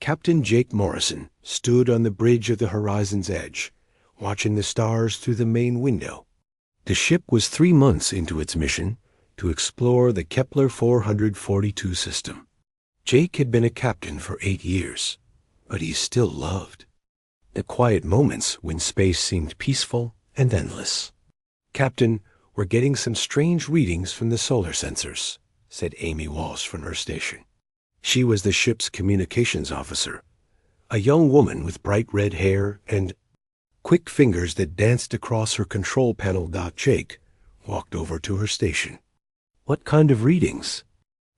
Captain Jake Morrison stood on the bridge of the horizon's edge, watching the stars through the main window. The ship was 3 months into its mission to explore the Kepler 442 system. Jake had been a captain for 8 years, but he still loved the quiet moments when space seemed peaceful and endless. "Captain, we're getting some strange readings from the solar sensors," said Amy Walsh from her station. She was the ship's communications officer, a young woman with bright red hair and quick fingers that danced across her control panel. Jake walked over to her station. "What kind of readings?"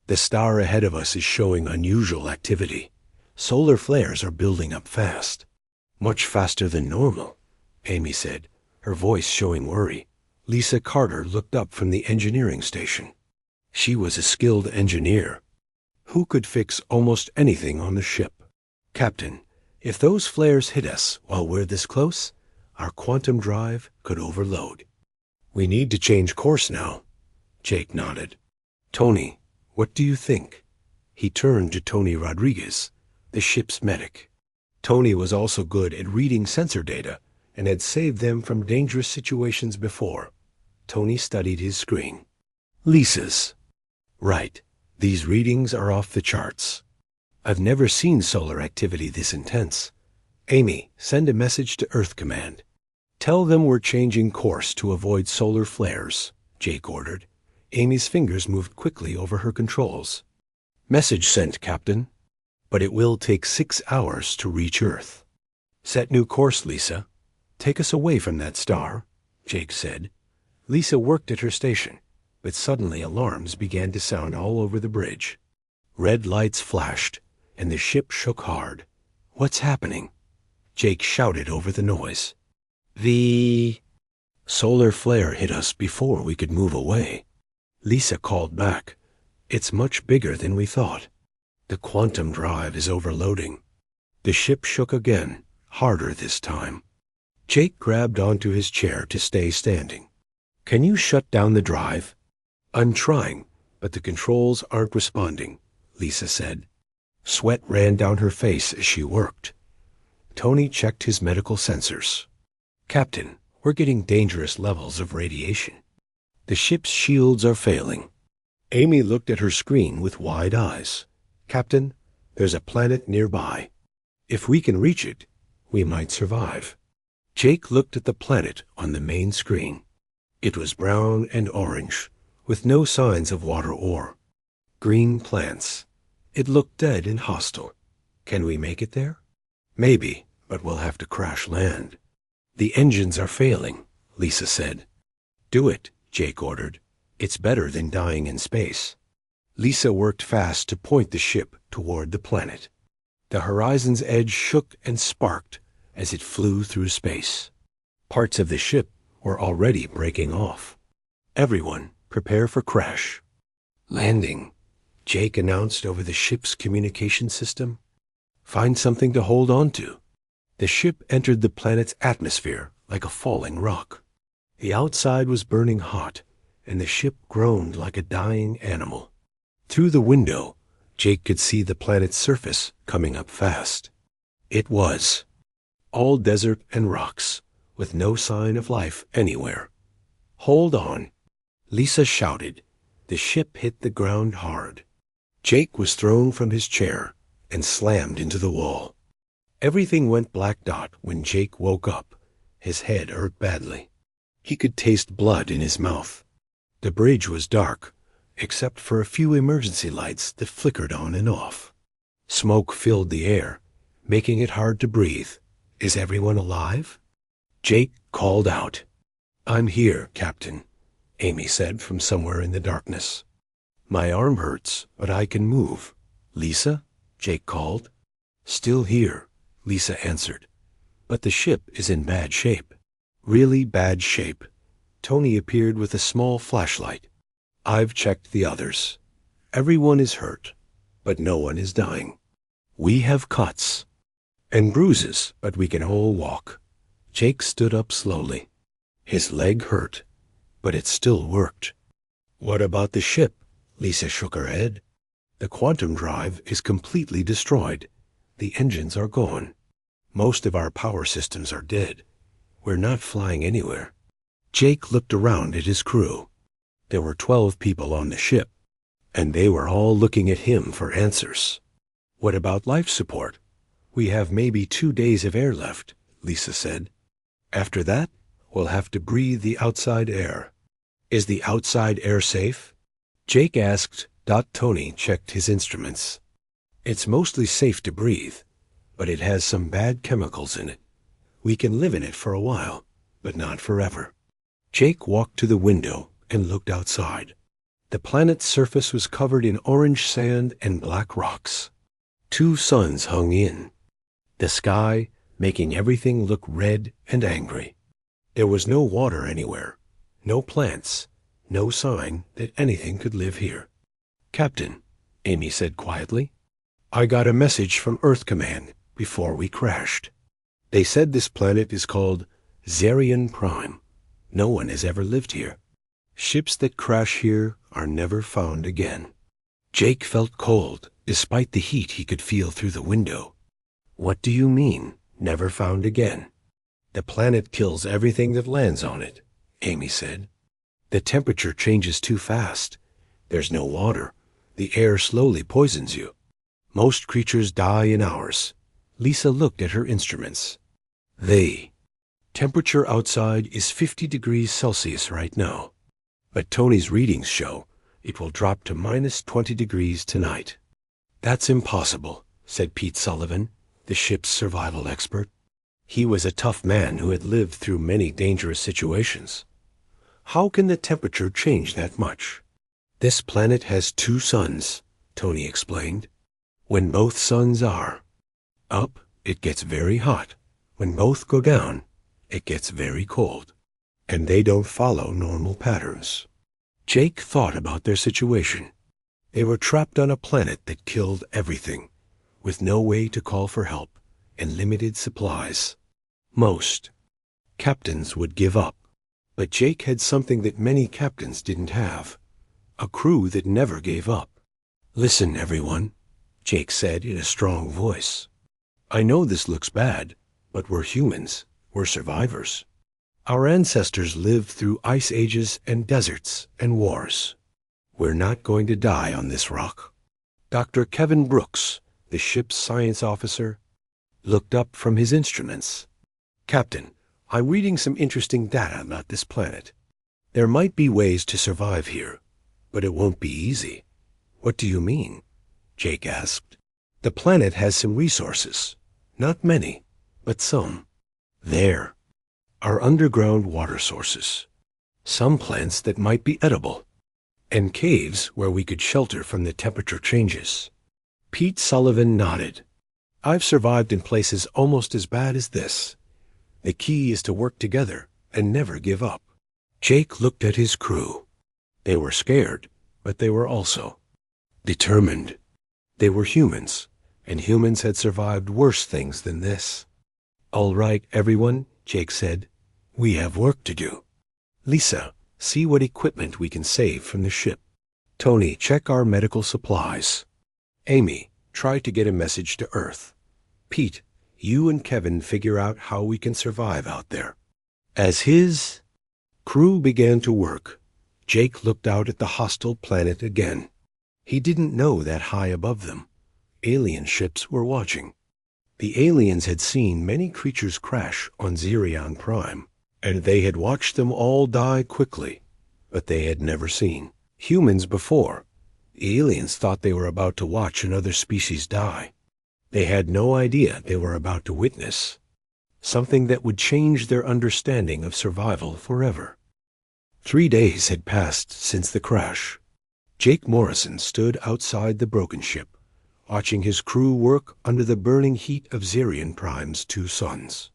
"The star ahead of us is showing unusual activity. Solar flares are building up fast." "Much faster than normal," Amy said, her voice showing worry. Lisa Carter looked up from the engineering station. She was a skilled engineer who could fix almost anything on the ship. "Captain, if those flares hit us while we're this close, our quantum drive could overload." "We need to change course now." Jake nodded. "Tony, what do you think?" He turned to Tony Rodriguez, the ship's medic. Tony was also good at reading sensor data and had saved them from dangerous situations before. Tony studied his screen. "Lisa's right. These readings are off the charts. I've never seen solar activity this intense. Amy, send a message to Earth Command. Tell them we're changing course to avoid solar flares," Jake ordered. Amy's fingers moved quickly over her controls. "Message sent, Captain. But it will take 6 hours to reach Earth." "Set new course, Lisa. Take us away from that star," Jake said. Lisa worked at her station, but suddenly alarms began to sound all over the bridge. Red lights flashed, and the ship shook hard. "What's happening?" Jake shouted over the noise. "The solar flare hit us before we could move away." Lisa called back. "It's much bigger than we thought. The quantum drive is overloading." The ship shook again, harder this time. Jake grabbed onto his chair to stay standing. "Can you shut down the drive?" "I'm trying, but the controls aren't responding," Lisa said. Sweat ran down her face as she worked. Tony checked his medical sensors. "Captain, we're getting dangerous levels of radiation. The ship's shields are failing." Amy looked at her screen with wide eyes. "Captain, there's a planet nearby. If we can reach it, we might survive." Jake looked at the planet on the main screen. It was brown and orange, with no signs of water or green plants. It looked dead and hostile. "Can we make it there?" "Maybe, but we'll have to crash land." "The engines are failing," Lisa said. "Do it," Jake ordered. "It's better than dying in space." Lisa worked fast to point the ship toward the planet. The horizon's edge shook and sparked as it flew through space. Parts of the ship were already breaking off. "Everyone, prepare for crash." "Landing," Jake announced over the ship's communication system. "Find something to hold on to." The ship entered the planet's atmosphere like a falling rock. The outside was burning hot, and the ship groaned like a dying animal. Through the window, Jake could see the planet's surface coming up fast. It was all desert and rocks, with no sign of life anywhere. "Hold on," Lisa shouted. The ship hit the ground hard. Jake was thrown from his chair and slammed into the wall. Everything went black dot when Jake woke up. His head hurt badly. He could taste blood in his mouth. The bridge was dark, except for a few emergency lights that flickered on and off. Smoke filled the air, making it hard to breathe. "Is everyone alive?" Jake called out. "I'm here, Captain," Amy said from somewhere in the darkness. "My arm hurts, but I can move." "Lisa?" Jake called. "Still here," Lisa answered. "But the ship is in bad shape." "Really bad shape." Tony appeared with a small flashlight. "I've checked the others. Everyone is hurt, but no one is dying. We have cuts and bruises, but we can all walk." Jake stood up slowly. His leg hurt, but it still worked. "What about the ship?" Lisa shook her head. "The quantum drive is completely destroyed. The engines are gone. Most of our power systems are dead. We're not flying anywhere." Jake looked around at his crew. There were 12 people on the ship, and they were all looking at him for answers. "What about life support?" "We have maybe 2 days of air left," Lisa said. "After that, we'll have to breathe the outside air." "Is the outside air safe?" Jake asked. Tony checked his instruments. "It's mostly safe to breathe, but it has some bad chemicals in it. We can live in it for a while, but not forever." Jake walked to the window and looked outside. The planet's surface was covered in orange sand and black rocks. 2 suns hung in the sky, making everything look red and angry. There was no water anywhere, no plants, no sign that anything could live here. "Captain," Amy said quietly, "I got a message from Earth Command before we crashed. They said this planet is called Zarian Prime. No one has ever lived here. Ships that crash here are never found again." Jake felt cold, despite the heat he could feel through the window. "What do you mean, never found again?" "The planet kills everything that lands on it," Amy said. "The temperature changes too fast. There's no water. The air slowly poisons you. Most creatures die in hours." Lisa looked at her instruments. Temperature outside is 50 degrees Celsius right now, but Tony's readings show it will drop to minus 20 degrees tonight. "That's impossible," said Pete Sullivan, the ship's survival expert. He was a tough man who had lived through many dangerous situations. "How can the temperature change that much?" "This planet has 2 suns," Tony explained. "When both suns are up, it gets very hot. When both go down, it gets very cold. And they don't follow normal patterns." Jake thought about their situation. They were trapped on a planet that killed everything, with no way to call for help and limited supplies. Most captains would give up, but Jake had something that many captains didn't have: a crew that never gave up. "Listen, everyone," Jake said in a strong voice. "I know this looks bad, but we're humans. We're survivors. Our ancestors lived through ice ages and deserts and wars. We're not going to die on this rock." Dr. Kevin Brooks, the ship's science officer, looked up from his instruments. "Captain, I'm reading some interesting data about this planet. There might be ways to survive here, but it won't be easy." "What do you mean?" Jake asked. "The planet has some resources. Not many, but some. There are underground water sources, some plants that might be edible, and caves where we could shelter from the temperature changes." Pete Sullivan nodded. "I've survived in places almost as bad as this. The key is to work together and never give up." Jake looked at his crew. They were scared, but they were also determined. They were humans, and humans had survived worse things than this. "All right, everyone," Jake said. "We have work to do. Lisa, see what equipment we can save from the ship. Tony, check our medical supplies. Amy, try to get a message to Earth. Pete, you and Kevin figure out how we can survive out there." As his crew began to work, Jake looked out at the hostile planet again. He didn't know that high above them, alien ships were watching. The aliens had seen many creatures crash on Zarian Prime, and they had watched them all die quickly, but they had never seen humans before. The aliens thought they were about to watch another species die. They had no idea they were about to witness something that would change their understanding of survival forever. 3 days had passed since the crash. Jake Morrison stood outside the broken ship, watching his crew work under the burning heat of Zarian Prime's 2 suns.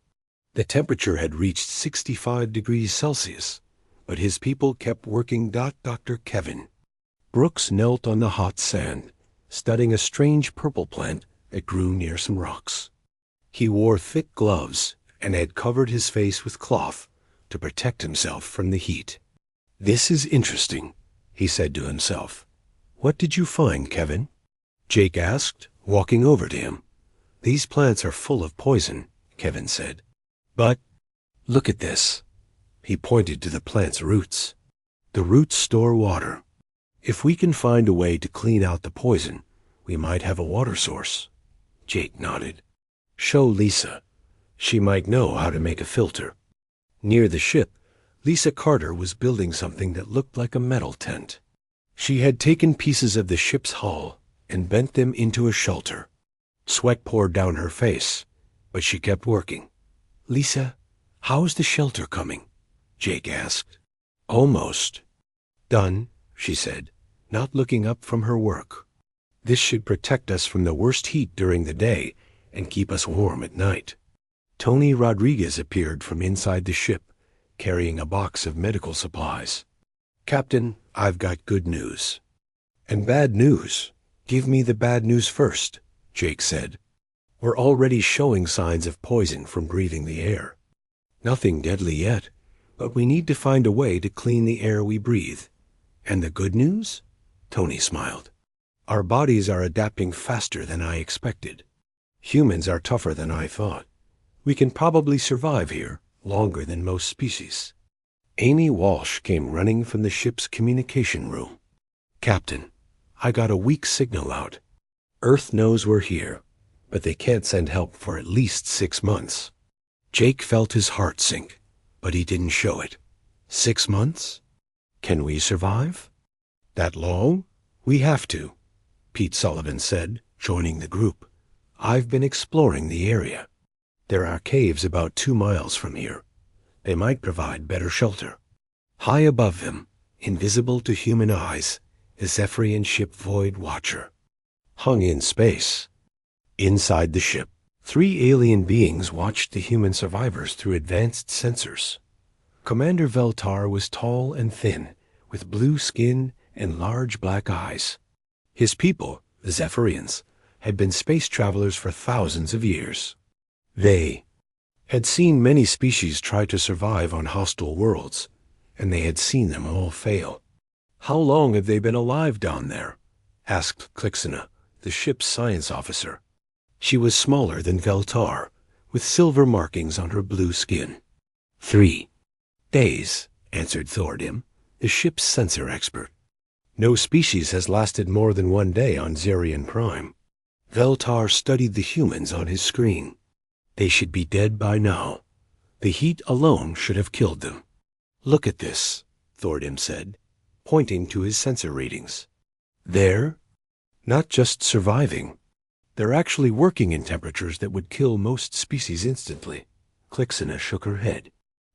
The temperature had reached 65 degrees Celsius, but his people kept working. Dr. Kevin Brooks knelt on the hot sand, studying a strange purple plant that grew near some rocks. He wore thick gloves and had covered his face with cloth to protect himself from the heat. "This is interesting," he said to himself. "What did you find, Kevin?" Jake asked, walking over to him. These plants are full of poison, Kevin said. But look at this. He pointed to the plant's roots. The roots store water. If we can find a way to clean out the poison, we might have a water source. Jake nodded. Show Lisa. She might know how to make a filter. Near the ship, Lisa Carter was building something that looked like a metal tent. She had taken pieces of the ship's hull and bent them into a shelter. Sweat poured down her face, but she kept working. Lisa, how's the shelter coming? Jake asked. Almost. Done, she said, not looking up from her work. This should protect us from the worst heat during the day and keep us warm at night. Tony Rodriguez appeared from inside the ship, carrying a box of medical supplies. Captain, I've got good news. And bad news. Give me the bad news first, Jake said. We're already showing signs of poison from breathing the air. Nothing deadly yet, but we need to find a way to clean the air we breathe. And the good news? Tony smiled. Our bodies are adapting faster than I expected. Humans are tougher than I thought. We can probably survive here longer than most species. Amy Walsh came running from the ship's communication room. Captain, I got a weak signal out. Earth knows we're here, but they can't send help for at least 6 months. Jake felt his heart sink, but he didn't show it. 6 months? Can we survive? That long? We have to, Pete Sullivan said, joining the group. I've been exploring the area. There are caves about 2 miles from here. They might provide better shelter. High above them, invisible to human eyes, is Zephyrian ship Void Watcher. Hung in space. Inside the ship, 3 alien beings watched the human survivors through advanced sensors. Commander Veltar was tall and thin, with blue skin and large black eyes. His people, the Zephyrians, had been space travelers for thousands of years. They had seen many species try to survive on hostile worlds, and they had seen them all fail. How long have they been alive down there? Asked Clixena, the ship's science officer. She was smaller than Veltar, with silver markings on her blue skin. 3 days, answered Thordim, the ship's sensor expert. No species has lasted more than 1 day on Zerion Prime. Veltar studied the humans on his screen. They should be dead by now. The heat alone should have killed them. Look at this, Thordim said, pointing to his sensor readings. They're not just surviving. They're actually working in temperatures that would kill most species instantly. Clixena shook her head.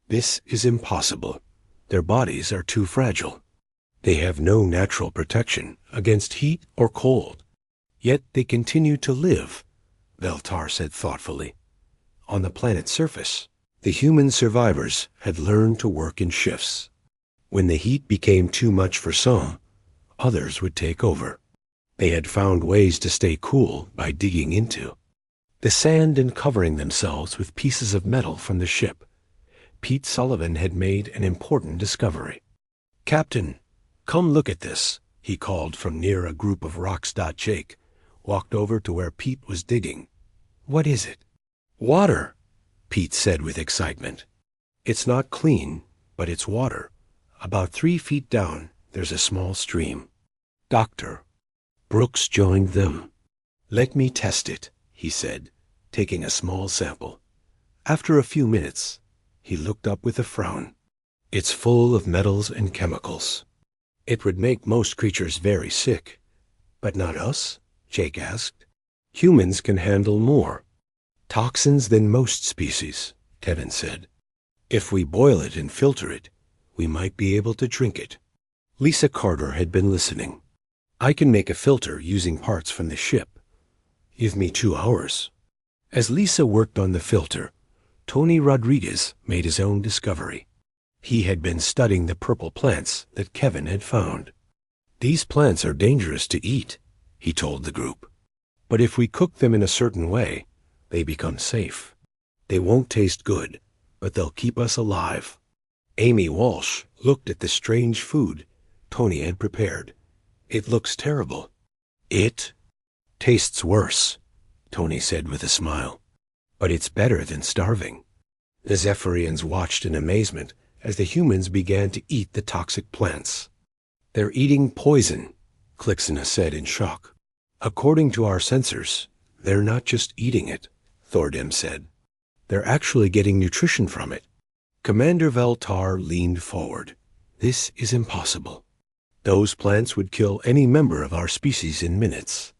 This is impossible. Their bodies are too fragile. They have no natural protection against heat or cold. Yet they continue to live, Veltar said thoughtfully. On the planet's surface, the human survivors had learned to work in shifts. When the heat became too much for some, others would take over. They had found ways to stay cool by digging into the sand and covering themselves with pieces of metal from the ship. Pete Sullivan had made an important discovery. Captain, come look at this, he called from near a group of rocks. Jake walked over to where Pete was digging. What is it? Water, Pete said with excitement. It's not clean, but it's water. About 3 feet down, there's a small stream. Doctor. Brooks joined them. Let me test it, he said, taking a small sample. After a few minutes, he looked up with a frown. It's full of metals and chemicals. It would make most creatures very sick. But not us? Jake asked. Humans can handle more toxins than most species, Kevin said. If we boil it and filter it, we might be able to drink it. Lisa Carter had been listening. I can make a filter using parts from the ship. Give me 2 hours. As Lisa worked on the filter, Tony Rodriguez made his own discovery. He had been studying the purple plants that Kevin had found. These plants are dangerous to eat, he told the group. But if we cook them in a certain way, they become safe. They won't taste good, but they'll keep us alive. Amy Walsh looked at the strange food Tony had prepared. It looks terrible. It tastes worse, Tony said with a smile. But it's better than starving. The Zephyrians watched in amazement as the humans began to eat the toxic plants. They're eating poison, Clixena said in shock. According to our sensors, they're not just eating it, Thordim said. They're actually getting nutrition from it. Commander Veltar leaned forward. This is impossible. Those plants would kill any member of our species in minutes.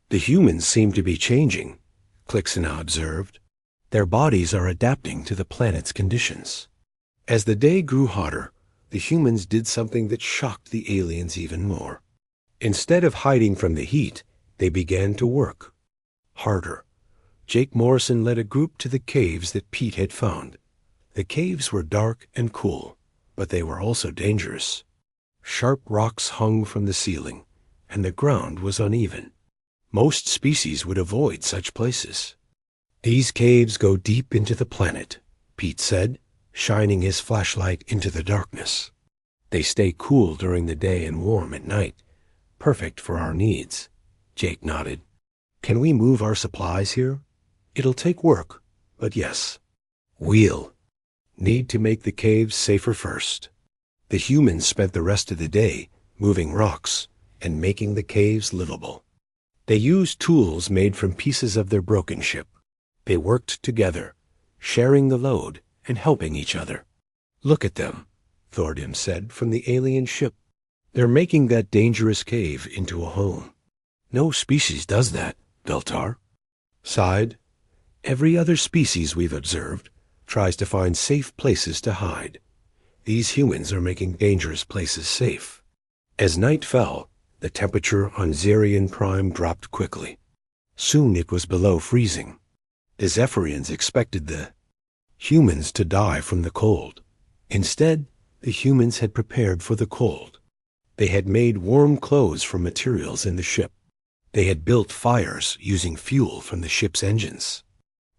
The humans seem to be changing, Clixena observed. Their bodies are adapting to the planet's conditions. As the day grew hotter, the humans did something that shocked the aliens even more. Instead of hiding from the heat, they began to work harder. Jake Morrison led a group to the caves that Pete had found. The caves were dark and cool, but they were also dangerous. Sharp rocks hung from the ceiling, and the ground was uneven. Most species would avoid such places. These caves go deep into the planet, Pete said, shining his flashlight into the darkness. They stay cool during the day and warm at night. Perfect for our needs. Jake nodded. Can we move our supplies here? It'll take work, but yes. We'll need to make the caves safer first. The humans spent the rest of the day moving rocks and making the caves livable. They used tools made from pieces of their broken ship. They worked together, sharing the load and helping each other. Look at them, Thordim said from the alien ship. They're making that dangerous cave into a home. No species does that, Veltar sighed. Every other species we've observed tries to find safe places to hide. These humans are making dangerous places safe. As night fell, the temperature on Zerion Prime dropped quickly. Soon it was below freezing. The Zephyrians expected the humans to die from the cold. Instead, the humans had prepared for the cold. They had made warm clothes from materials in the ship. They had built fires using fuel from the ship's engines.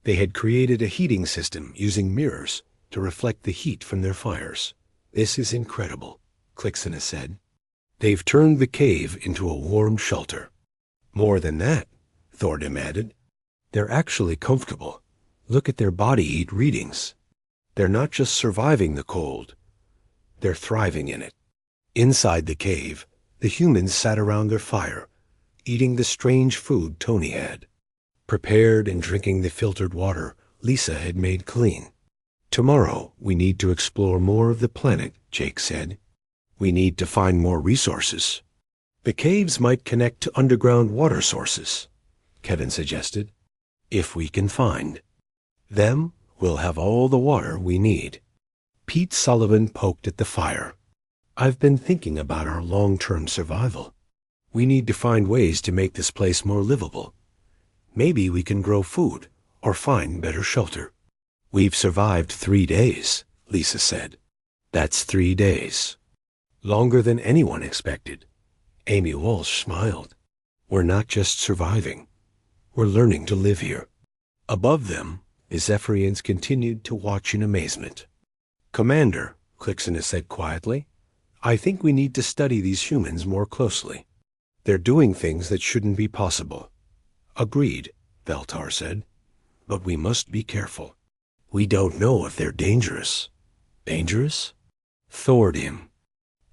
They had created a heating system using mirrors to reflect the heat from their fires. This is incredible, Clixena said. They've turned the cave into a warm shelter. More than that, Thordim added. They're actually comfortable. Look at their body heat readings. They're not just surviving the cold. They're thriving in it. Inside the cave, the humans sat around their fire, eating the strange food Tony had. Prepared and drinking the filtered water Lisa had made clean. Tomorrow, we need to explore more of the planet, Jake said. We need to find more resources. The caves might connect to underground water sources, Kevin suggested. If we can find them, we'll have all the water we need. Pete Sullivan poked at the fire. I've been thinking about our long-term survival. We need to find ways to make this place more livable. Maybe we can grow food or find better shelter. We've survived 3 days, Lisa said. That's 3 days. Longer than anyone expected. Amy Walsh smiled. We're not just surviving. We're learning to live here. Above them, the Zephyrians continued to watch in amazement. Commander, Clixena said quietly, I think we need to study these humans more closely. They're doing things that shouldn't be possible. Agreed, Veltar said. But we must be careful. We don't know if they're dangerous. Dangerous? Thordim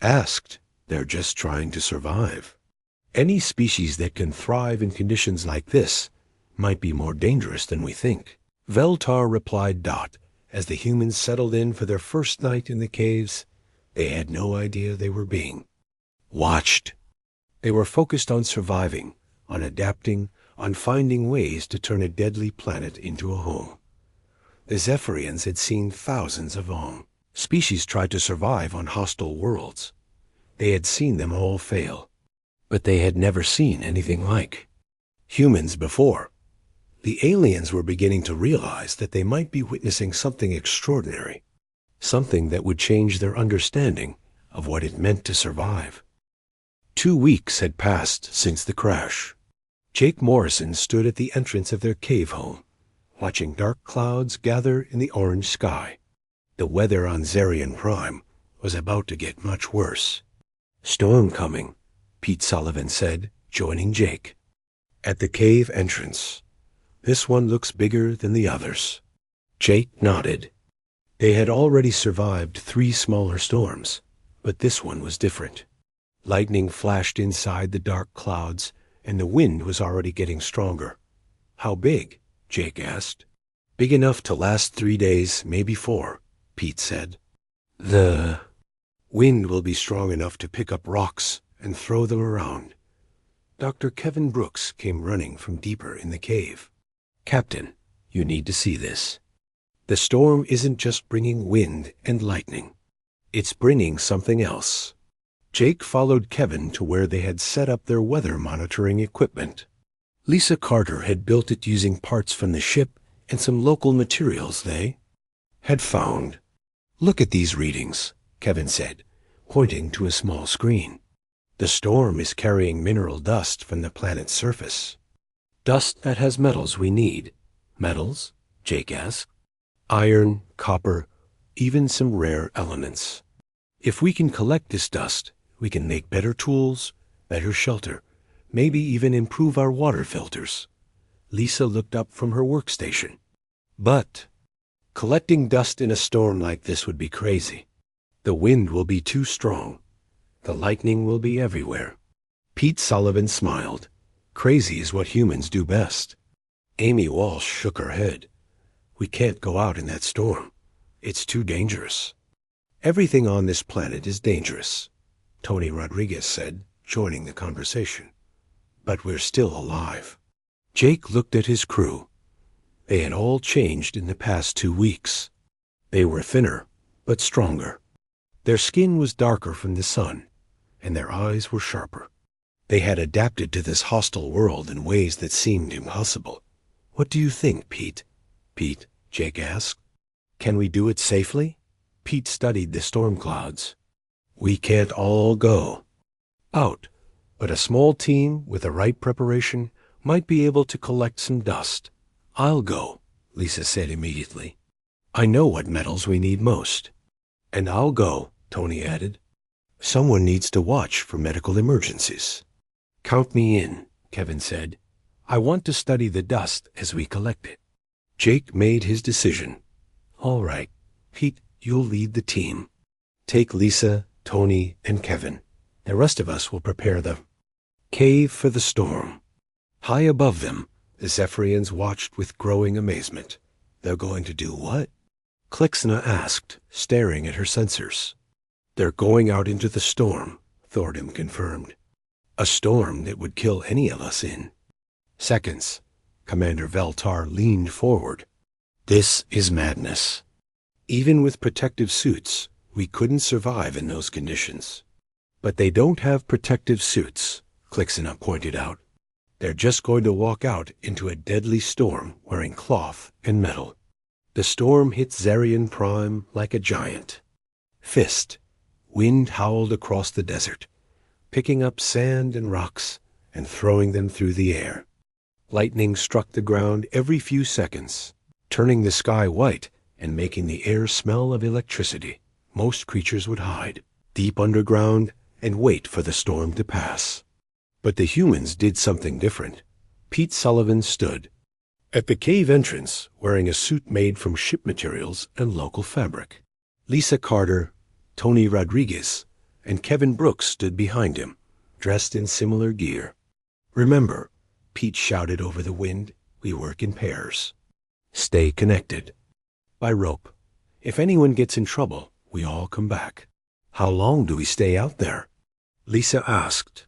asked. They're just trying to survive. Any species that can thrive in conditions like this might be more dangerous than we think. Veltar replied as the humans settled in for their first night in the caves. They had no idea they were being watched. They were focused on surviving, on adapting, on finding ways to turn a deadly planet into a home. The Zephyrians had seen thousands of species try to survive on hostile worlds. They had seen them all fail, but they had never seen anything like humans before. The aliens were beginning to realize that they might be witnessing something extraordinary, something that would change their understanding of what it meant to survive. 2 weeks had passed since the crash. Jake Morrison stood at the entrance of their cave home, watching dark clouds gather in the orange sky. The weather on Zerion Prime was about to get much worse. Storm coming, Pete Sullivan said, joining Jake. At the cave entrance, This one looks bigger than the others. Jake nodded. They had already survived 3 smaller storms, but this one was different. Lightning flashed inside the dark clouds, and the wind was already getting stronger. How big? Jake asked. Big enough to last 3 days, maybe 4, Pete said. The wind will be strong enough to pick up rocks and throw them around. Dr. Kevin Brooks came running from deeper in the cave. Captain, you need to see this. The storm isn't just bringing wind and lightning. It's bringing something else. Jake followed Kevin to where they had set up their weather monitoring equipment. Lisa Carter had built it using parts from the ship and some local materials they had found. Look at these readings, Kevin said, pointing to a small screen. The storm is carrying mineral dust from the planet's surface. Dust that has metals we need. Metals? Jake asked. Iron, copper, even some rare elements. If we can collect this dust, we can make better tools, better shelter, maybe even improve our water filters. Lisa looked up from her workstation. But collecting dust in a storm like this would be crazy. The wind will be too strong. The lightning will be everywhere. Pete Sullivan smiled. Crazy is what humans do best. Amy Walsh shook her head. We can't go out in that storm. It's too dangerous. Everything on this planet is dangerous, Tony Rodriguez said, joining the conversation. But we're still alive. Jake looked at his crew. They had all changed in the past 2 weeks. They were thinner, but stronger. Their skin was darker from the sun, and their eyes were sharper. They had adapted to this hostile world in ways that seemed impossible. What do you think, Pete? Pete, Jake asked. Can we do it safely? Pete studied the storm clouds. We can't all go out, but a small team with the right preparation might be able to collect some dust. I'll go, Lisa said immediately. I know what metals we need most. And I'll go, Tony added. Someone needs to watch for medical emergencies. Count me in, Kevin said. I want to study the dust as we collect it. Jake made his decision. All right, Pete, you'll lead the team. Take Lisa, Tony, and Kevin. The rest of us will prepare the cave for the storm. High above them, the Zephyrians watched with growing amazement. They're going to do what? Klixna asked, staring at her sensors. They're going out into the storm, Thordam confirmed. A storm that would kill any of us in seconds. Commander Veltar leaned forward. This is madness. Even with protective suits, we couldn't survive in those conditions. But they don't have protective suits, Klixna pointed out. They're just going to walk out into a deadly storm wearing cloth and metal. The storm hit Zarian Prime like a giant fist. Wind howled across the desert, picking up sand and rocks and throwing them through the air. Lightning struck the ground every few seconds, turning the sky white and making the air smell of electricity. Most creatures would hide deep underground and wait for the storm to pass. But the humans did something different. Pete Sullivan stood at the cave entrance wearing a suit made from ship materials and local fabric. Lisa Carter, Tony Rodriguez, and Kevin Brooks stood behind him, dressed in similar gear. Remember, Pete shouted over the wind, we work in pairs. Stay connected. By rope. If anyone gets in trouble, we all come back. How long do we stay out there? Lisa asked.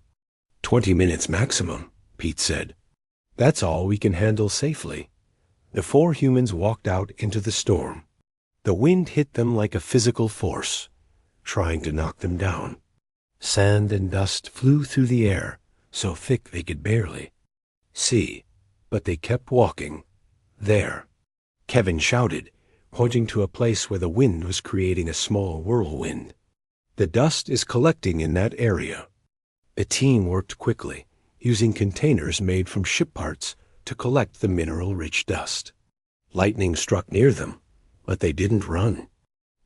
20 minutes maximum, Pete said. That's all we can handle safely. The 4 humans walked out into the storm. The wind hit them like a physical force, trying to knock them down. Sand and dust flew through the air, so thick they could barely see, but they kept walking. There. Kevin shouted, pointing to a place where the wind was creating a small whirlwind. The dust is collecting in that area. The team worked quickly, using containers made from ship parts to collect the mineral-rich dust. Lightning struck near them, but they didn't run.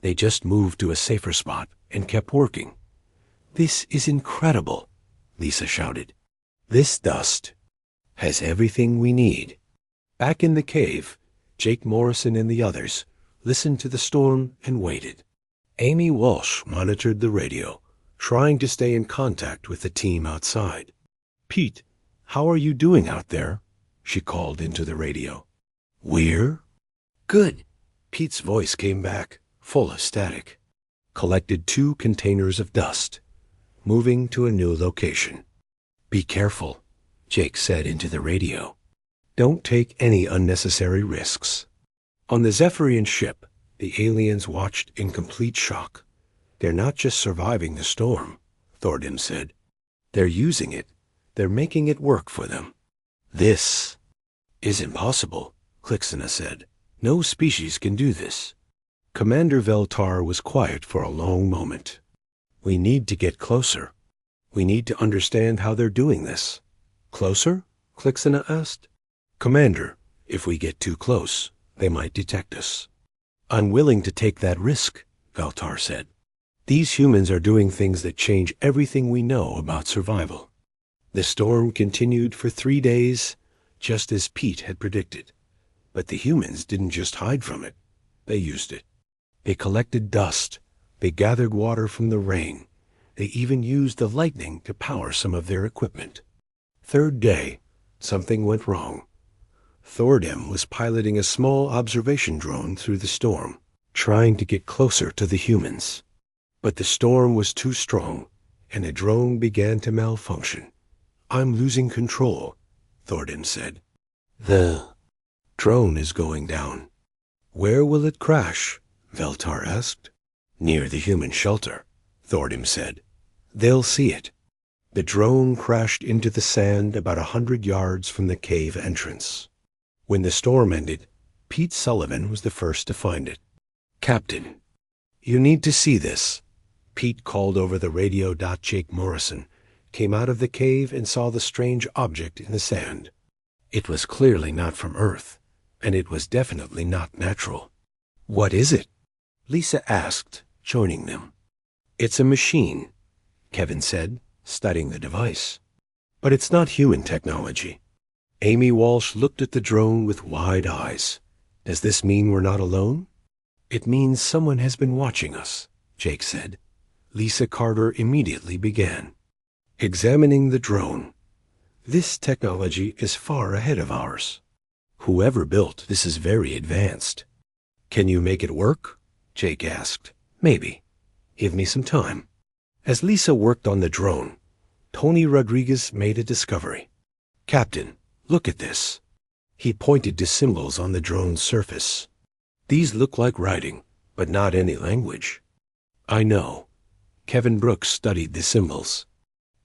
They just moved to a safer spot and kept working. This is incredible, Lisa shouted. This dust has everything we need. Back in the cave, Jake Morrison and the others listened to the storm and waited. Amy Walsh monitored the radio, trying to stay in contact with the team outside. "Pete, how are you doing out there?" she called into the radio. "We're good." Pete's voice came back, full of static. "Collected 2 containers of dust. Moving to a new location." "Be careful," Jake said into the radio. "Don't take any unnecessary risks." On the Zephyrian ship, the aliens watched in complete shock. "They're not just surviving the storm," Thordim said. "They're using it. They're making it work for them." "This is impossible," Klixina said. "No species can do this." Commander Veltar was quiet for a long moment. "We need to get closer. We need to understand how they're doing this." "Closer?" Klixina asked. "Commander, if we get too close, they might detect us." "I'm willing to take that risk," Veltar said. "These humans are doing things that change everything we know about survival." The storm continued for 3 days, just as Pete had predicted. But the humans didn't just hide from it. They used it. They collected dust. They gathered water from the rain. They even used the lightning to power some of their equipment. 3rd day, something went wrong. Thordim was piloting a small observation drone through the storm, trying to get closer to the humans. But the storm was too strong, and the drone began to malfunction. "I'm losing control," Thordim said. "The drone is going down." "Where will it crash?" Veltar asked. "Near the human shelter," Thordim said. "They'll see it." The drone crashed into the sand about 100 yards from the cave entrance. When the storm ended, Pete Sullivan was the first to find it. "Captain, you need to see this." Pete called over the radio. Jake Morrison came out of the cave and saw the strange object in the sand. It was clearly not from Earth, and it was definitely not natural. "What is it?" Lisa asked, joining them. "It's a machine," Kevin said, studying the device. "But it's not human technology." Amy Walsh looked at the drone with wide eyes. "Does this mean we're not alone?" "It means someone has been watching us," Jake said. Lisa Carter immediately began. "Examining the drone. This technology is far ahead of ours. Whoever built this is very advanced." "Can you make it work?" Jake asked. "Maybe. Give me some time." As Lisa worked on the drone, Tony Rodriguez made a discovery. "Captain, look at this." He pointed to symbols on the drone's surface. "These look like writing, but not any language." "I know." Kevin Brooks studied the symbols.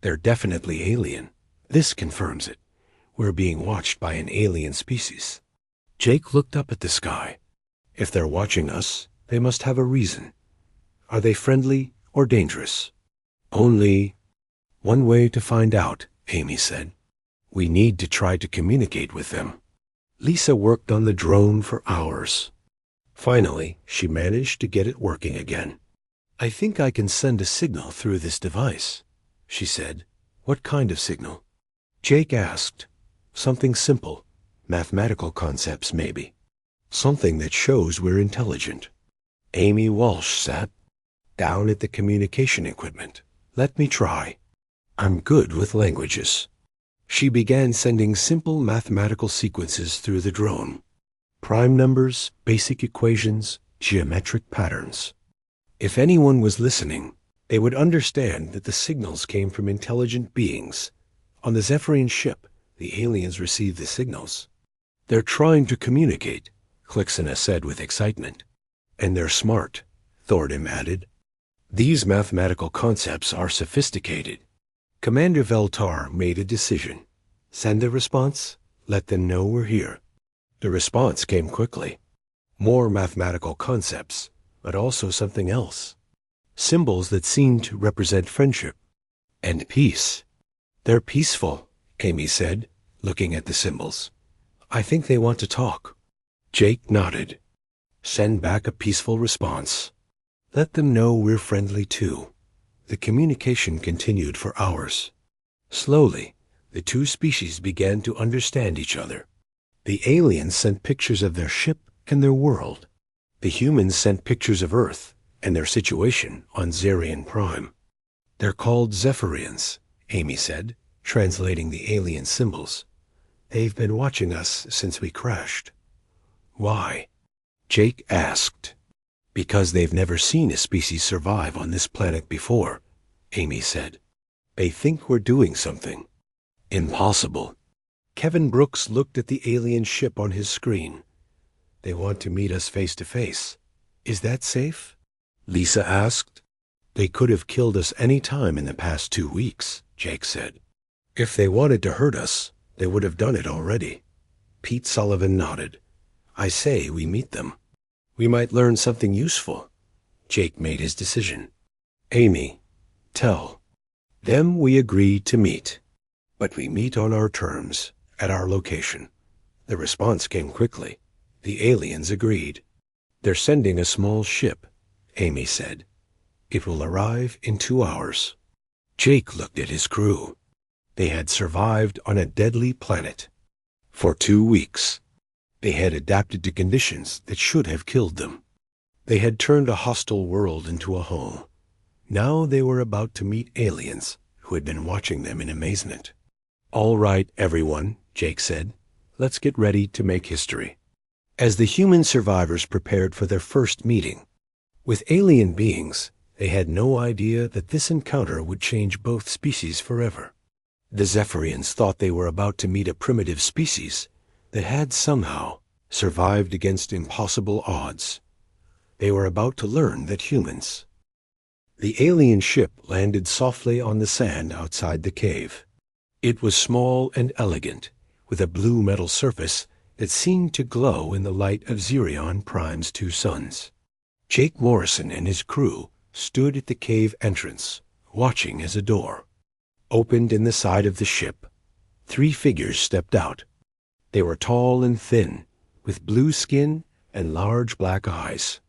"They're definitely alien. This confirms it. We're being watched by an alien species." Jake looked up at the sky. "If they're watching us, they must have a reason. Are they friendly or dangerous?" "Only one way to find out," Amy said. "We need to try to communicate with them." Lisa worked on the drone for hours. Finally, she managed to get it working again. "I think I can send a signal through this device," she said. "What kind of signal?" Jake asked. "Something simple. Mathematical concepts, maybe. Something that shows we're intelligent." Amy Walsh sat down at the communication equipment. "Let me try. I'm good with languages." She began sending simple mathematical sequences through the drone. Prime numbers, basic equations, geometric patterns. If anyone was listening, they would understand that the signals came from intelligent beings. On the Zephyrian ship, the aliens received the signals. "They're trying to communicate," Klixina said with excitement. "And they're smart," Thordim added. "These mathematical concepts are sophisticated." Commander Veltar made a decision. "Send a response. Let them know we're here." The response came quickly. More mathematical concepts, but also something else. Symbols that seemed to represent friendship and peace. "They're peaceful," Amy said, looking at the symbols. "I think they want to talk." Jake nodded. "Send back a peaceful response. Let them know we're friendly too." The communication continued for hours. Slowly, the two species began to understand each other. The aliens sent pictures of their ship and their world. The humans sent pictures of Earth and their situation on Zarian Prime. They're called Zephyrians, Amy said, translating the alien symbols. They've been watching us since we crashed. Why? Jake asked. Because they've never seen a species survive on this planet before, Amy said. They think we're doing something. Impossible. Kevin Brooks looked at the alien ship on his screen. They want to meet us face to face. Is that safe? Lisa asked. They could have killed us any time in the past 2 weeks, Jake said. If they wanted to hurt us, they would have done it already. Pete Sullivan nodded. I say we meet them. We might learn something useful. Jake made his decision. Amy, tell. Them we agree to meet. But we meet on our terms, at our location. The response came quickly. The aliens agreed. They're sending a small ship, Amy said. It will arrive in 2 hours. Jake looked at his crew. They had survived on a deadly planet. For 2 weeks. They had adapted to conditions that should have killed them. They had turned a hostile world into a home. Now they were about to meet aliens who had been watching them in amazement. All right, everyone, Jake said. Let's get ready to make history. As the human survivors prepared for their first meeting with alien beings, they had no idea that this encounter would change both species forever. The Zephyrians thought they were about to meet a primitive species that had somehow survived against impossible odds. They were about to learn that humans. The alien ship landed softly on the sand outside the cave. It was small and elegant, with a blue metal surface that seemed to glow in the light of Zerion Prime's 2 suns. Jake Morrison and his crew stood at the cave entrance, watching as a door opened in the side of the ship. 3 figures stepped out. They were tall and thin, with blue skin and large black eyes.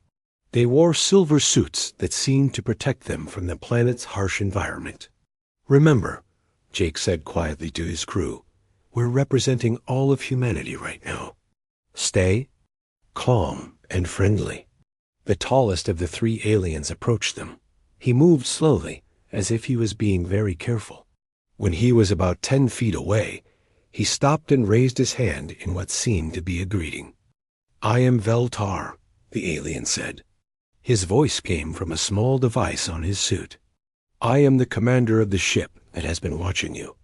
They wore silver suits that seemed to protect them from the planet's harsh environment. Remember, Jake said quietly to his crew, we're representing all of humanity right now. Stay calm and friendly. The tallest of the 3 aliens approached them. He moved slowly, as if he was being very careful. When he was about 10 feet away, he stopped and raised his hand in what seemed to be a greeting. I am Veltar, the alien said. His voice came from a small device on his suit. I am the commander of the ship that has been watching you.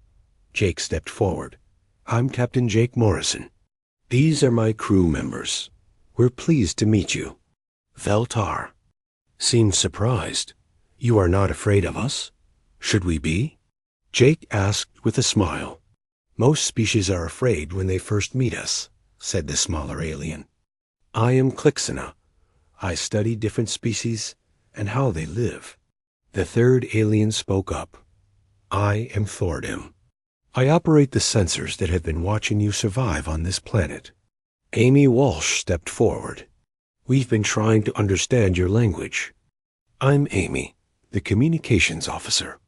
Jake stepped forward. I'm Captain Jake Morrison. These are my crew members. We're pleased to meet you. Veltar seemed surprised. You are not afraid of us? Should we be? Jake asked with a smile. Most species are afraid when they first meet us, said the smaller alien. I am Clixena. I study different species and how they live. The 3rd alien spoke up. I am Thordim. I operate the sensors that have been watching you survive on this planet. Amy Walsh stepped forward. We've been trying to understand your language. I'm Amy, the communications officer.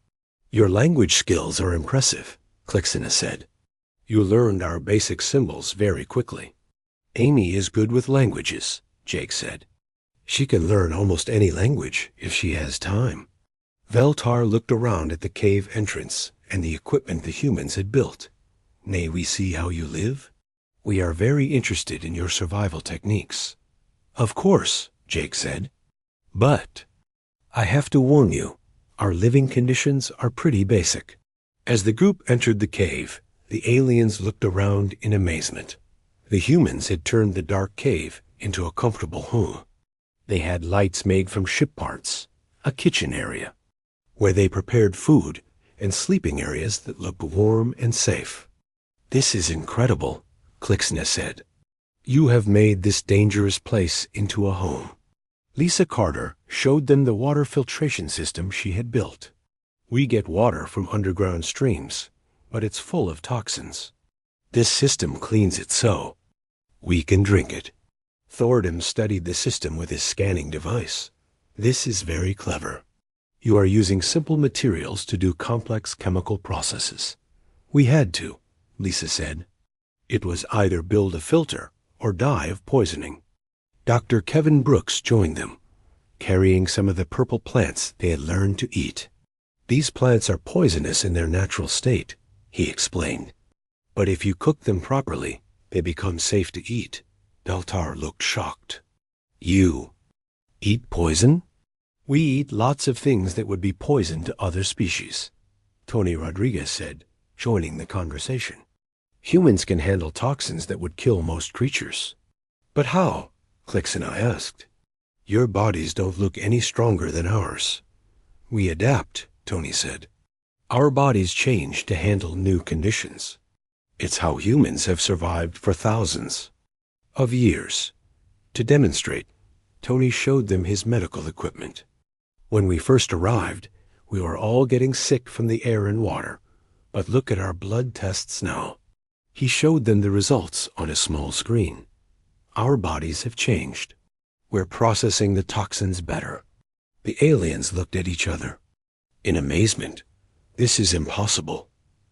Your language skills are impressive, Clixena said. You learned our basic symbols very quickly. Amy is good with languages, Jake said. She can learn almost any language if she has time. Veltar looked around at the cave entrance and the equipment the humans had built. May we see how you live? We are very interested in your survival techniques. Of course, Jake said. But I have to warn you, our living conditions are pretty basic. As the group entered the cave, the aliens looked around in amazement. The humans had turned the dark cave into a comfortable home. They had lights made from ship parts, a kitchen area, where they prepared food, and sleeping areas that looked warm and safe. This is incredible, Clixena said. You have made this dangerous place into a home. Lisa Carter showed them the water filtration system she had built. We get water from underground streams, but it's full of toxins. This system cleans it so we can drink it. Thordim studied the system with his scanning device. This is very clever. You are using simple materials to do complex chemical processes. We had to, Lisa said. It was either build a filter or die of poisoning. Dr. Kevin Brooks joined them, carrying some of the purple plants they had learned to eat. These plants are poisonous in their natural state, he explained. But if you cook them properly, they become safe to eat. Beltar looked shocked. You eat poison? We eat lots of things that would be poison to other species, Tony Rodriguez said, joining the conversation. Humans can handle toxins that would kill most creatures. But how? Klixina asked. Your bodies don't look any stronger than ours. We adapt, Tony said. Our bodies change to handle new conditions. It's how humans have survived for thousands of years. To demonstrate, Tony showed them his medical equipment. When we first arrived, we were all getting sick from the air and water, but look at our blood tests now. He showed them the results on a small screen. Our bodies have changed. We're processing the toxins better. The aliens looked at each other. In amazement. This is impossible,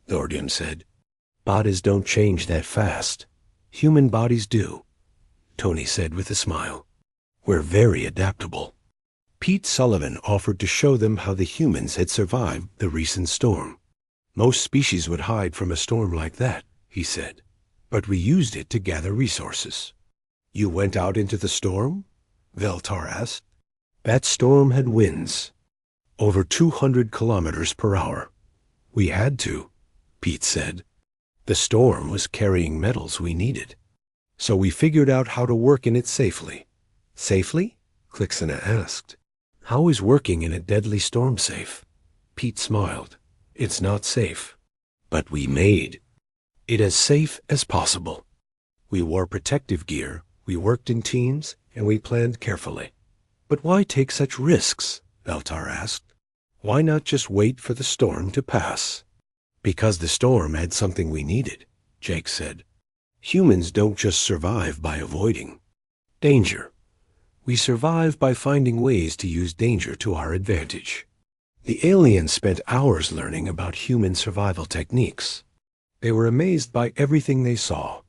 Thordium said. Bodies don't change that fast. Human bodies do, Tony said with a smile. We're very adaptable. Pete Sullivan offered to show them how the humans had survived the recent storm. Most species would hide from a storm like that, he said, but we used it to gather resources. You went out into the storm? Veltar asked. That storm had winds, over 200 kilometers per hour. We had to, Pete said. The storm was carrying metals we needed, so we figured out how to work in it safely. Safely? Klixina asked. How is working in a deadly storm safe? Pete smiled. It's not safe, but we made it as safe as possible. We wore protective gear, we worked in teams, and we planned carefully. But why take such risks? Beltar asked. Why not just wait for the storm to pass? Because the storm had something we needed, Jake said. Humans don't just survive by avoiding danger. We survive by finding ways to use danger to our advantage. The aliens spent hours learning about human survival techniques. They were amazed by everything they saw.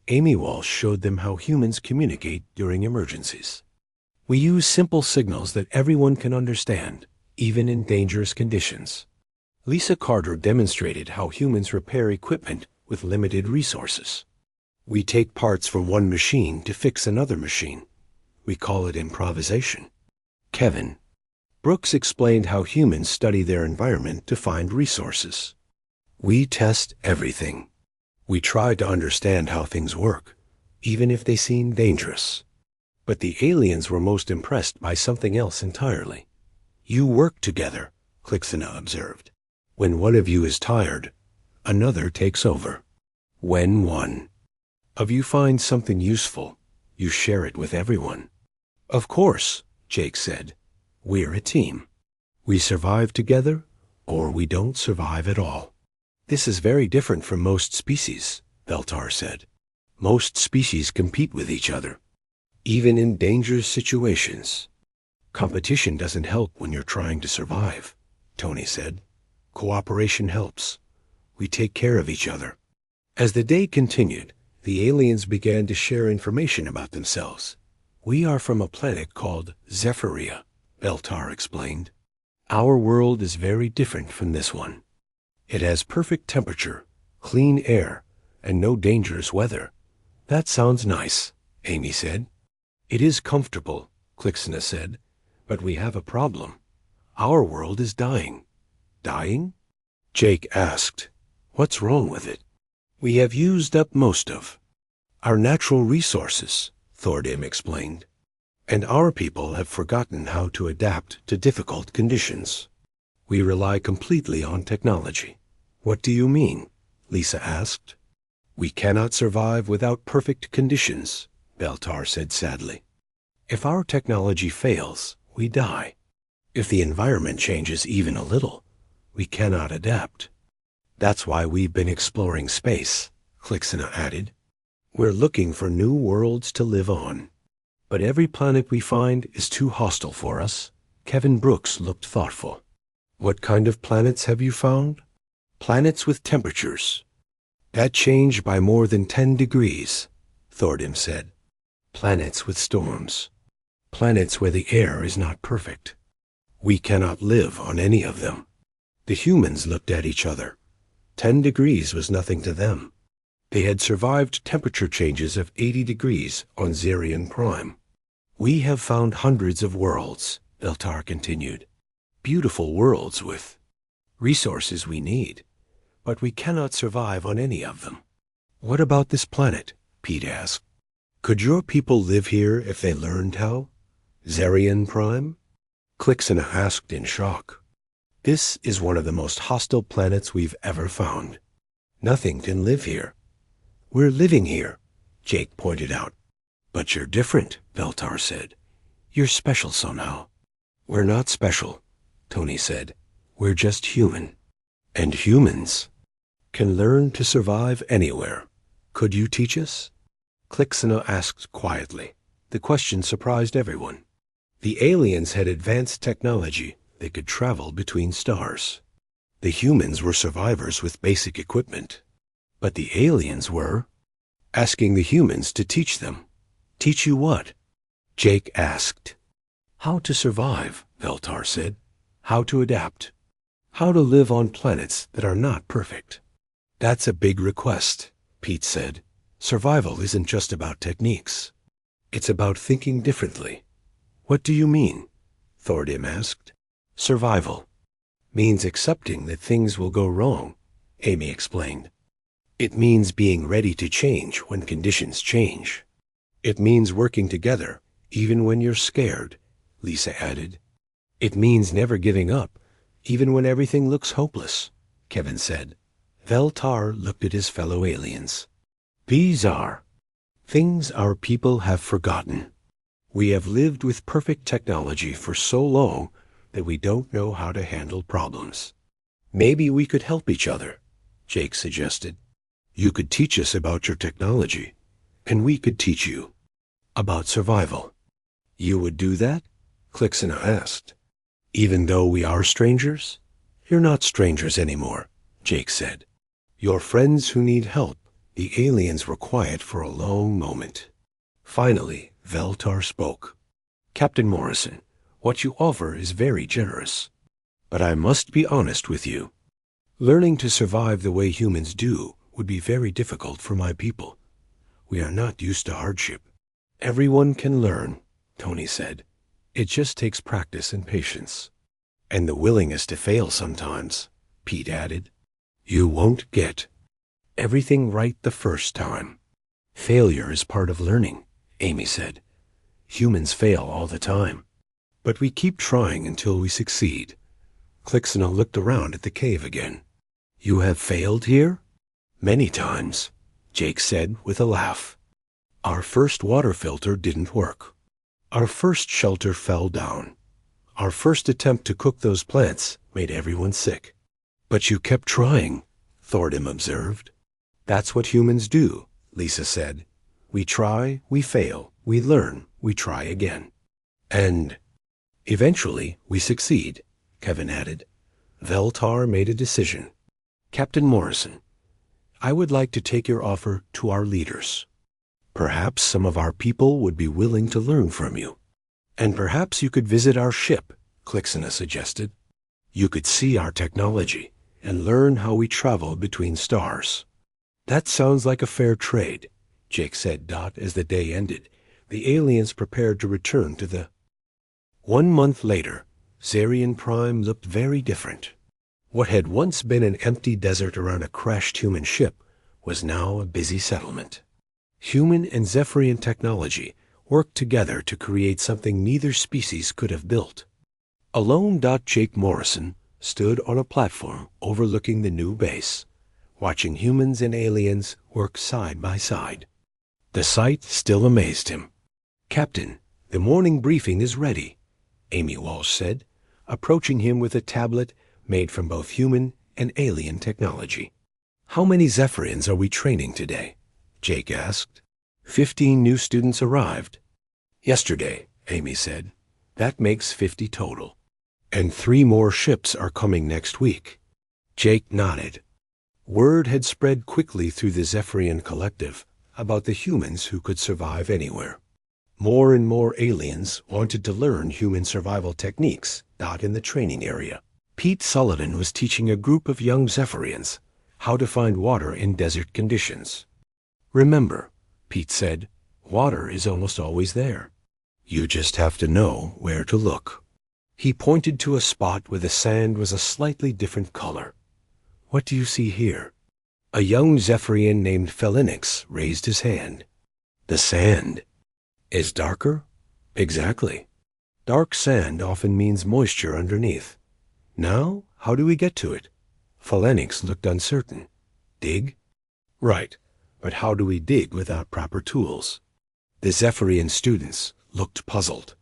Amy Walsh showed them how humans communicate during emergencies. We use simple signals that everyone can understand, even in dangerous conditions. Lisa Carter demonstrated how humans repair equipment with limited resources. We take parts from one machine to fix another machine. We call it improvisation. Kevin Brooks explained how humans study their environment to find resources. We test everything. We try to understand how things work, even if they seem dangerous. But the aliens were most impressed by something else entirely. You work together, Klixina observed. When one of you is tired, another takes over. When one of you finds something useful, you share it with everyone. Of course, Jake said. We're a team. We survive together, or we don't survive at all. This is very different from most species, Beltar said. Most species compete with each other, even in dangerous situations. Competition doesn't help when you're trying to survive, Tony said. Cooperation helps. We take care of each other. As the day continued, the aliens began to share information about themselves. We are from a planet called Zephyria, Beltar explained. Our world is very different from this one. It has perfect temperature, clean air, and no dangerous weather. That sounds nice, Amy said. It is comfortable, Klixina said, but we have a problem. Our world is dying. Dying? Jake asked. What's wrong with it? We have used up most of our natural resources, Thordim explained, and our people have forgotten how to adapt to difficult conditions. We rely completely on technology. What do you mean? Lisa asked. We cannot survive without perfect conditions, Beltar said sadly. If our technology fails, we die. If the environment changes even a little, we cannot adapt. That's why we've been exploring space, Klixina added. We're looking for new worlds to live on. But every planet we find is too hostile for us. Kevin Brooks looked thoughtful. What kind of planets have you found? Planets with temperatures That changed by more than 10 degrees, Thordim said. Planets with storms. Planets where the air is not perfect. We cannot live on any of them. The humans looked at each other. 10 degrees was nothing to them. They had survived temperature changes of 80 degrees on Zarian Prime. We have found hundreds of worlds, Veltar continued. Beautiful worlds with resources we need, but we cannot survive on any of them. What about this planet? Pete asked. Could your people live here if they learned how? Zarian Prime? Clixena asked in shock. This is one of the most hostile planets we've ever found. Nothing can live here. We're living here, Jake pointed out. But you're different, Veltar said. You're special somehow. We're not special, Tony said. We're just human. And humans can learn to survive anywhere. Could you teach us? Clixena asked quietly. The question surprised everyone. The aliens had advanced technology that could travel between stars. The humans were survivors with basic equipment. But the aliens were asking the humans to teach them. Teach you what? Jake asked. How to survive, Veltar said. How to adapt. How to live on planets that are not perfect. That's a big request, Pete said. Survival isn't just about techniques. It's about thinking differently. What do you mean? Thordim asked. Survival means accepting that things will go wrong, Amy explained. It means being ready to change when conditions change. It means working together, even when you're scared, Lisa added. It means never giving up, even when everything looks hopeless, Kevin said. Veltar looked at his fellow aliens. These are things our people have forgotten. We have lived with perfect technology for so long that we don't know how to handle problems. Maybe we could help each other, Jake suggested. You could teach us about your technology, and we could teach you about survival. You would do that? Clixena asked. Even though we are strangers? You're not strangers anymore, Jake said. You're friends who need help. The aliens were quiet for a long moment. Finally, Veltar spoke. Captain Morrison, what you offer is very generous. But I must be honest with you. Learning to survive the way humans do would be very difficult for my people. We are not used to hardship. Everyone can learn, Tony said. It just takes practice and patience. And the willingness to fail sometimes, Pete added. You won't get everything right the first time. Failure is part of learning, Amy said. Humans fail all the time. But we keep trying until we succeed. Clixena looked around at the cave again. You have failed here? Many times, Jake said with a laugh. Our first water filter didn't work. Our first shelter fell down. Our first attempt to cook those plants made everyone sick. But you kept trying, Thordim observed. That's what humans do, Lisa said. We try, we fail, we learn, we try again. And eventually we succeed, Kevin added. Veltar made a decision. Captain Morrison, I would like to take your offer to our leaders. Perhaps some of our people would be willing to learn from you. And perhaps you could visit our ship, Clixena suggested. You could see our technology and learn how we travel between stars. That sounds like a fair trade, Jake said as the day ended. The aliens prepared to return to the 1 month later, Zarian Prime looked very different. What had once been an empty desert around a crashed human ship was now a busy settlement. Human and Zephyrian technology worked together to create something neither species could have built. Alone, Jake Morrison stood on a platform overlooking the new base, watching humans and aliens work side by side. The sight still amazed him. Captain, the morning briefing is ready, Amy Walsh said, approaching him with a tablet made from both human and alien technology. How many Zephyrians are we training today? Jake asked. 15 new students arrived. Yesterday, Amy said. That makes 50 total. And 3 more ships are coming next week. Jake nodded. Word had spread quickly through the Zephyrian collective about the humans who could survive anywhere. More and more aliens wanted to learn human survival techniques not in the training area. Pete Sullivan was teaching a group of young Zephyrians how to find water in desert conditions. Remember, Pete said, water is almost always there. You just have to know where to look. He pointed to a spot where the sand was a slightly different color. What do you see here? A young Zephyrian named Felinix raised his hand. The sand is darker? Exactly. Dark sand often means moisture underneath. Now, how do we get to it? Felinix looked uncertain. Dig? Right, but how do we dig without proper tools? The Zephyrian students looked puzzled.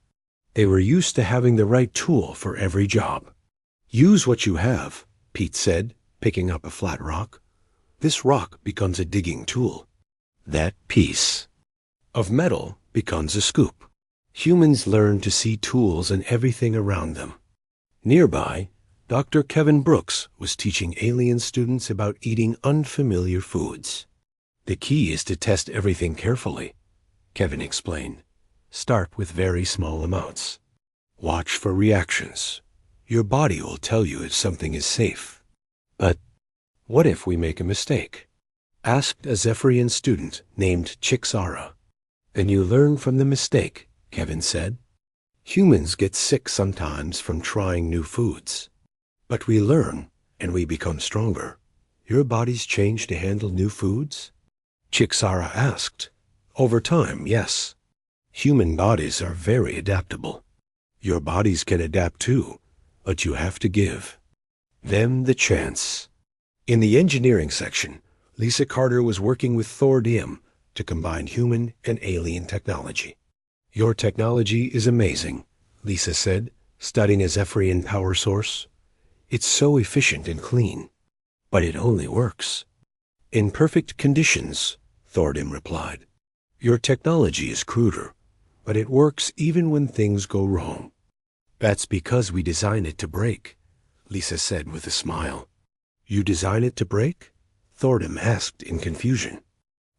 They were used to having the right tool for every job. Use what you have, Pete said, picking up a flat rock. This rock becomes a digging tool. That piece of metal becomes a scoop. Humans learn to see tools in everything around them. Nearby, Dr. Kevin Brooks was teaching alien students about eating unfamiliar foods. The key is to test everything carefully, Kevin explained. Start with very small amounts. Watch for reactions. Your body will tell you if something is safe. But what if we make a mistake? Asked a Zephyrian student named Chixara. Then you learn from the mistake, Kevin said. Humans get sick sometimes from trying new foods. But we learn, and we become stronger. Your bodies change to handle new foods? Chixara asked. Over time, yes. Human bodies are very adaptable. Your bodies can adapt too, but you have to give them the chance. In the engineering section, Lisa Carter was working with Thor Diem to combine human and alien technology. Your technology is amazing, Lisa said, studying a Zephyrian power source. It's so efficient and clean, but it only works in perfect conditions, Thordim replied. Your technology is cruder, but it works even when things go wrong. That's because we design it to break, Lisa said with a smile. You design it to break? Thordim asked in confusion.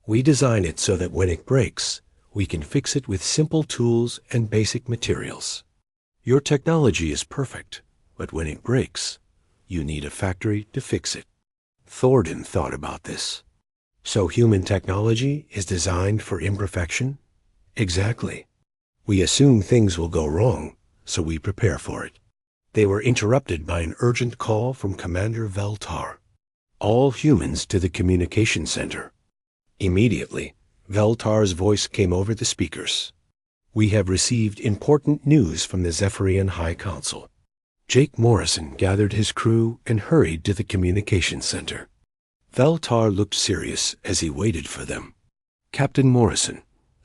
We design it so that when it breaks, we can fix it with simple tools and basic materials. Your technology is perfect, but when it breaks, you need a factory to fix it. Thordim thought about this. So human technology is designed for imperfection? Exactly. We assume things will go wrong, so we prepare for it. They were interrupted by an urgent call from Commander Veltar. All humans to the communication center. Immediately, Veltar's voice came over the speakers. We have received important news from the Zephyrian High Council. Jake Morrison gathered his crew and hurried to the communication center. Veltar looked serious as he waited for them. Captain Morrison,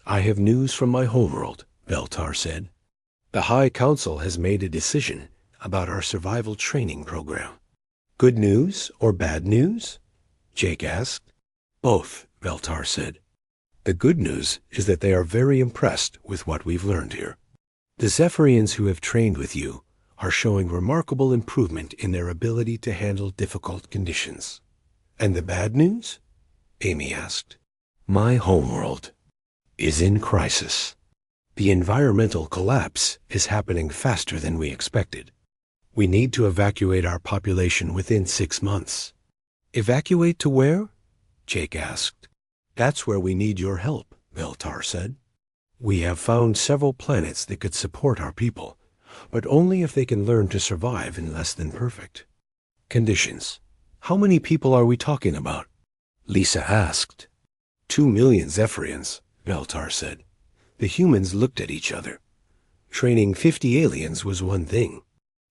I have news from my homeworld, Veltar said. The High Council has made a decision about our survival training program. Good news or bad news? Jake asked. Both, Veltar said. The good news is that they are very impressed with what we've learned here. The Zephyrians who have trained with you are showing remarkable improvement in their ability to handle difficult conditions. And the bad news? Amy asked. My homeworld is in crisis. The environmental collapse is happening faster than we expected. We need to evacuate our population within 6 months. Evacuate to where? Jake asked. That's where we need your help, Veltar said. We have found several planets that could support our people, but only if they can learn to survive in less than perfect conditions. How many people are we talking about? Lisa asked. 2 million Zephyrians, Veltar said. The humans looked at each other. Training 50 aliens was one thing.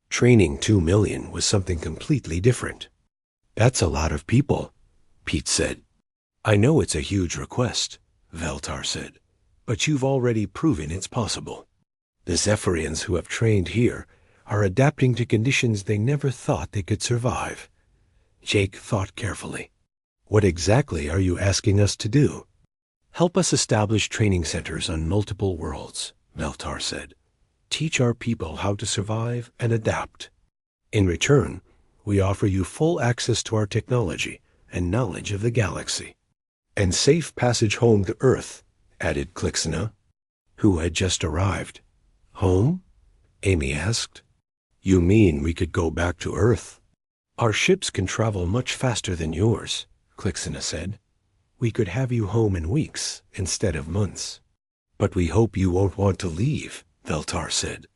Training 2 million was something completely different. That's a lot of people, Pete said. I know it's a huge request, Veltar said, but you've already proven it's possible. The Zephyrians who have trained here are adapting to conditions they never thought they could survive. Jake thought carefully. What exactly are you asking us to do? Help us establish training centers on multiple worlds, Veltar said. Teach our people how to survive and adapt. In return, we offer you full access to our technology and knowledge of the galaxy. And safe passage home to Earth, added Clixena, who had just arrived. Home? Amy asked. You mean we could go back to Earth? Our ships can travel much faster than yours, Clixena said. We could have you home in weeks instead of months. But we hope you won't want to leave, Veltar said.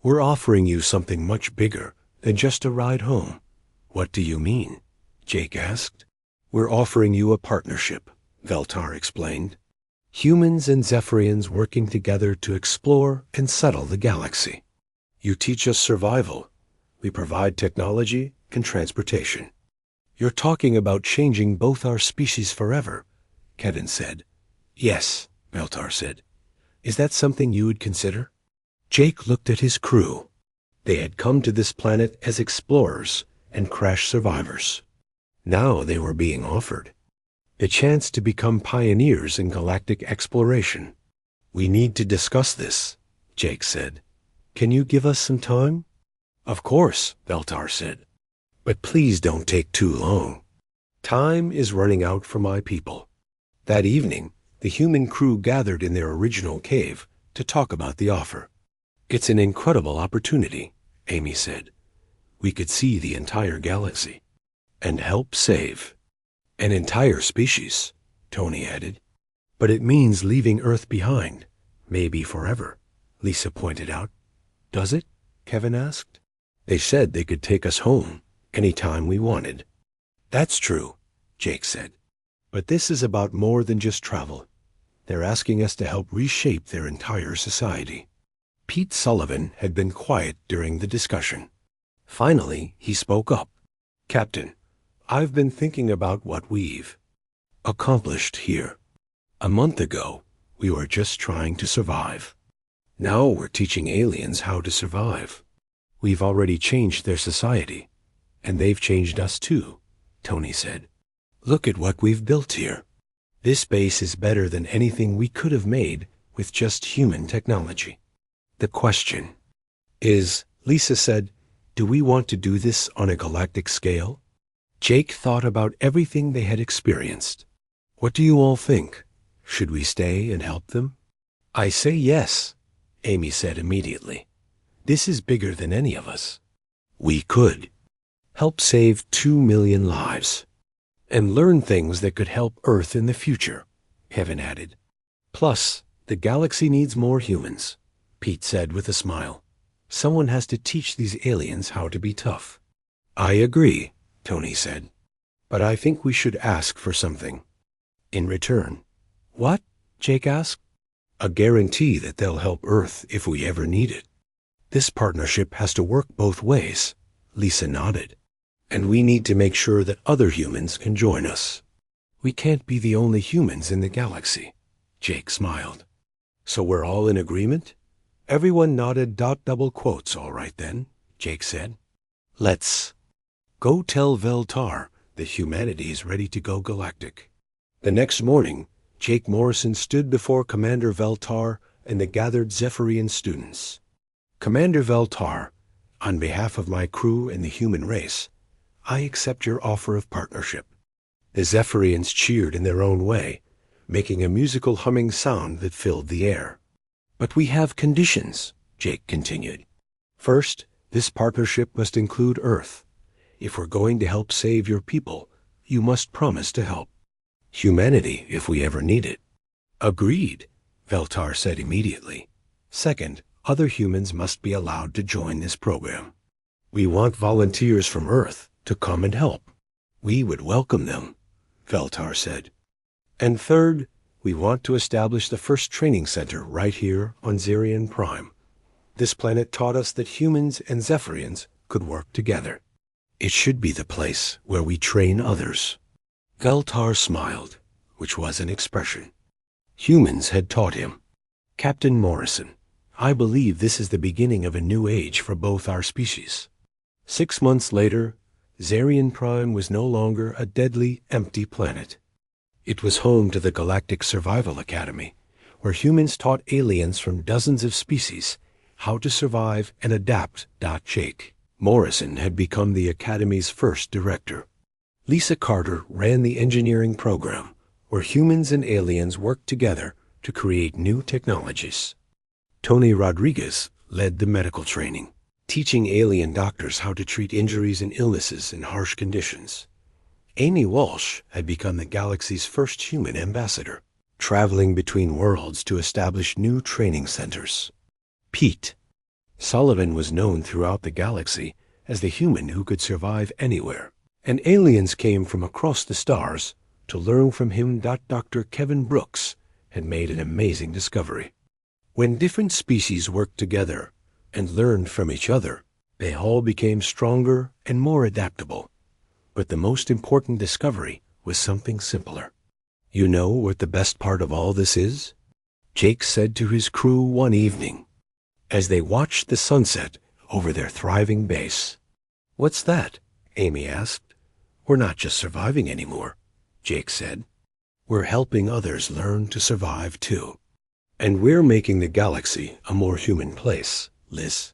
We're offering you something much bigger than just a ride home. What do you mean? Jake asked. We're offering you a partnership, Veltar explained. Humans and Zephyrians working together to explore and settle the galaxy. You teach us survival. We provide technology and transportation. You're talking about changing both our species forever, Kevin said. Yes, Veltar said. Is that something you would consider? Jake looked at his crew. They had come to this planet as explorers and crash survivors. Now they were being offered the chance to become pioneers in galactic exploration. We need to discuss this, Jake said. Can you give us some time? Of course, Veltar said. But please don't take too long. Time is running out for my people. That evening, the human crew gathered in their original cave to talk about the offer. It's an incredible opportunity, Amy said. We could see the entire galaxy and help save an entire species, Tony added. But it means leaving Earth behind, maybe forever, Lisa pointed out. Does it? Kevin asked. They said they could take us home any time we wanted. That's true, Jake said. But this is about more than just travel. They're asking us to help reshape their entire society. Pete Sullivan had been quiet during the discussion. Finally, he spoke up. Captain, I've been thinking about what we've accomplished here. A month ago, we were just trying to survive. Now we're teaching aliens how to survive. We've already changed their society, and they've changed us too, Tony said. Look at what we've built here. This base is better than anything we could have made with just human technology. The question is, Lisa said, do we want to do this on a galactic scale? Jake thought about everything they had experienced. What do you all think? Should we stay and help them? I say yes, Amy said immediately. This is bigger than any of us. We could help save 2 million lives and learn things that could help Earth in the future, Kevin added. Plus, the galaxy needs more humans, Pete said with a smile. Someone has to teach these aliens how to be tough. I agree, Tony said. But I think we should ask for something in return. What? Jake asked. A guarantee that they'll help Earth if we ever need it. This partnership has to work both ways, Lisa nodded. And we need to make sure that other humans can join us. We can't be the only humans in the galaxy, Jake smiled. So we're all in agreement? Everyone nodded. Double quotes. All right then, Jake said. Let's go tell Veltar that humanity is ready to go galactic. The next morning, Jake Morrison stood before Commander Veltar and the gathered Zephyrian students. Commander Veltar, on behalf of my crew and the human race, I accept your offer of partnership. The Zephyrians cheered in their own way, making a musical humming sound that filled the air. But we have conditions, Jake continued. First, this partnership must include Earth. If we're going to help save your people, you must promise to help humanity if we ever need it. Agreed, Veltar said immediately. Second, other humans must be allowed to join this program. We want volunteers from Earth to come and help. We would welcome them, Veltar said. And third, we want to establish the first training center right here on Zerion Prime. This planet taught us that humans and Zephyrians could work together. It should be the place where we train others. Veltar smiled, which was an expression humans had taught him. Captain Morrison, I believe this is the beginning of a new age for both our species. 6 months later, Zerion Prime was no longer a deadly, empty planet. It was home to the Galactic Survival Academy, where humans taught aliens from dozens of species how to survive and adapt. Jake Morrison had become the Academy's first director. Lisa Carter ran the engineering program, where humans and aliens worked together to create new technologies. Tony Rodriguez led the medical training, teaching alien doctors how to treat injuries and illnesses in harsh conditions. Amy Walsh had become the galaxy's first human ambassador, traveling between worlds to establish new training centers. Pete Sullivan was known throughout the galaxy as the human who could survive anywhere, and aliens came from across the stars to learn from him that Dr. Kevin Brooks had made an amazing discovery. When different species worked together and learned from each other, they all became stronger and more adaptable. But the most important discovery was something simpler. You know what the best part of all this is? Jake said to his crew one evening, as they watched the sunset over their thriving base. "What's that?" Amy asked. "We're not just surviving anymore," Jake said. "We're helping others learn to survive too. And we're making the galaxy a more human place," Liz